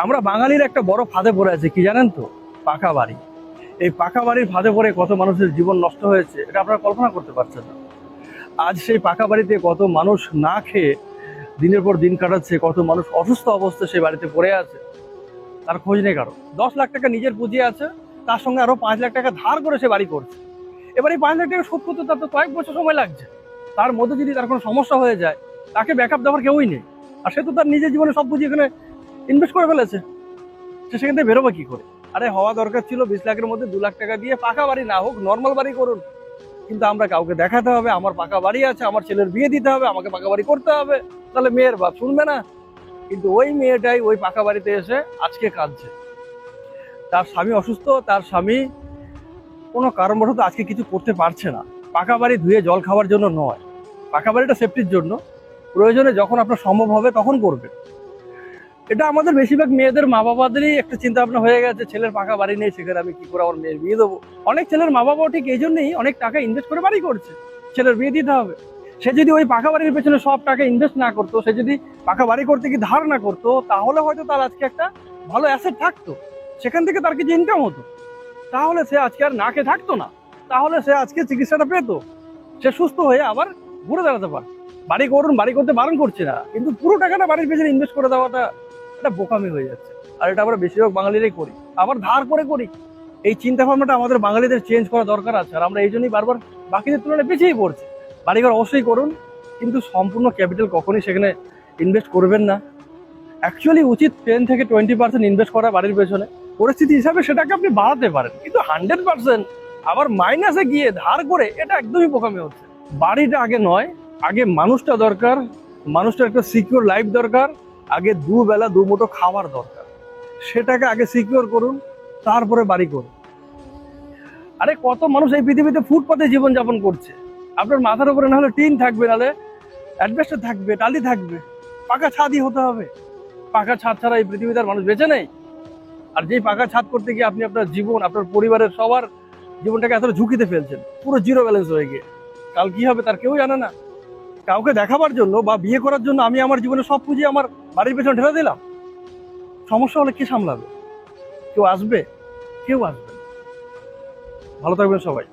আমরা বাঙালির একটা বড় ফাঁদে পড়ে আছি, কি জানেন তো? পাকা বাড়ি। এই পাকা বাড়ির ফাঁদে পড়ে কত মানুষের জীবন নষ্ট হয়েছে এটা আপনারা কল্পনা করতে পারছেন না। আজ সেই পাকা বাড়িতে কত মানুষ না খেয়ে দিনের পর দিন কাটাচ্ছে, কত মানুষ অসুস্থ অবস্থায় সেই বাড়িতে পড়ে আছে, তার খোঁজ নেই কারো। 10 লাখ টাকা নিজের পুঁজি আছে, তার সঙ্গে আরো 5 লাখ টাকা ধার করে সে বাড়ি করছে। এবার এই 5 লাখ টাকা শোধ করতে তার তো কয়েক বছর সময় লাগছে। তার মধ্যে যদি তার কোনো সমস্যা হয়ে যায়, তাকে ব্যাকআপ দেওয়ার কেউই নেই। আর সে তো তার নিজের জীবনে সব পুঁজি এখানে ইনভেস্ট করে ফেলেছে, সে সেখান থেকে বেরোবে কি করে? আরে হওয়া দরকার ছিল 20 লাখের মধ্যে 2 লাখ টাকা দিয়ে পাকা বাড়ি না হোক, নর্মাল বাড়ি করুন। কিন্তু আমরা কাউকে দেখাতে হবে আমার পাকা বাড়ি আছে, আমার ছেলের বিয়ে দিতে হবে, আমাকে পাকা বাড়ি করতে হবে, তাহলে মেয়ের বাপ শুনবে না। কিন্তু ওই মেয়েটাই ওই পাকা বাড়িতে এসে আজকে কাঁদছে। তার স্বামী অসুস্থ, তার স্বামী কোনো কারণবশত আজকে কিছু করতে পারছে না। পাকা বাড়ি ধুয়ে জল খাওয়ার জন্য নয়, পাকা বাড়িটা সেফটির জন্য। প্রয়োজনে যখন আপনার সম্ভব হবে তখন করবেন। এটা আমাদের বেশিরভাগ মেয়েদের মা বাবাদেরই একটা চিন্তা ভাবনা হয়ে গেছে, ছেলের পাকা বাড়ি নেই, সেখানে আমি কি করে আমার মেয়ের বিয়ে দেবো। অনেক ছেলের মা বাবাও ঠিক এই জন্যই অনেক টাকা ইনভেস্ট করে বাড়ি করছে, ছেলের বিয়ে দিতে হবে। সে যদি ওই পাকা বাড়ির পেছনে সব টাকা ইনভেস্ট না করতো, সে যদি পাকা বাড়ি করতে গিয়ে ধার না করতো, তাহলে হয়তো তার আজকে একটা ভালো অ্যাসেট থাকতো, সেখান থেকে তার কিছু ইনকাম হতো। তাহলে সে আজকে আর না খেয়ে থাকতো না, তাহলে সে আজকে চিকিৎসাটা পেতো, সে সুস্থ হয়ে আবার ঘুরে দাঁড়াতে পারে। বাড়ি করুন, বাড়ি করতে বারণ করছে না, কিন্তু পুরো টাকাটা বাড়ির পেছনে ইনভেস্ট করে দেওয়াটা এটা বোকামি হয়ে যাচ্ছে। আর এটা আমরা বেশিরভাগ বাঙালিরাই করি, আবার ধার করে করি। এই চিন্তা ভাবনাটা আমাদের বাঙালিদের চেঞ্জ করা দরকার আছে। আর আমরা এই জন্যই বারবার বাকিদের তুলনায় পিছিয়ে পড়ছি। বাড়িঘর অবশ্যই করুন, কিন্তু সম্পূর্ণ ক্যাপিটাল কখনই সেখানে ইনভেস্ট করবেন না। অ্যাকচুয়ালি উচিত 10 থেকে 20% ইনভেস্ট করা বাড়ির পেছনে। পরিস্থিতি হিসাবে সেটাকে আপনি বাড়াতে পারেন, কিন্তু 100% আবার মাইনাসে গিয়ে ধার করে এটা একদমই বোকামি হচ্ছে। বাড়িটা আগে নয়, আগে মানুষটা দরকার, মানুষটার একটা সিকিউর লাইফ দরকার, আগে দুবেলা দুমুঠো খাবার দরকার। সেটাকে আগে সিকিউর করুন, তারপরে বাড়ি করুন। আরে কত মানুষ এই পৃথিবীতে ফুটপাতে জীবনযাপন করছে। আপনার মাথার উপরে না হলে টিন থাকবে, নাহলে অ্যাডভেস্টার থাকবে, টালি থাকবে, পাকা ছাদই হতে হবে। পাকা ছাদ ছাড়া এই পৃথিবীতে আর মানুষ বেঁচে নেই। আর যেই পাকা ছাদ করতে গিয়ে আপনি আপনার জীবন, আপনার পরিবারের সবার জীবনটাকে এতটা ঝুঁকিতে ফেলছেন, পুরো জিরো ব্যালেন্স হয়ে গিয়ে কাল কি হবে তার কেউ জানে না। কাউকে দেখাবার জন্য বা বিয়ে করার জন্য আমি আমার জীবনে সব পুঁজি আমার বাড়ির পেছনে ঢেলে দিলাম। সমস্যা হলে কে সামলাবে? কেউ আসবে? কেউ আসবে না। ভালো থাকবেন সবাই।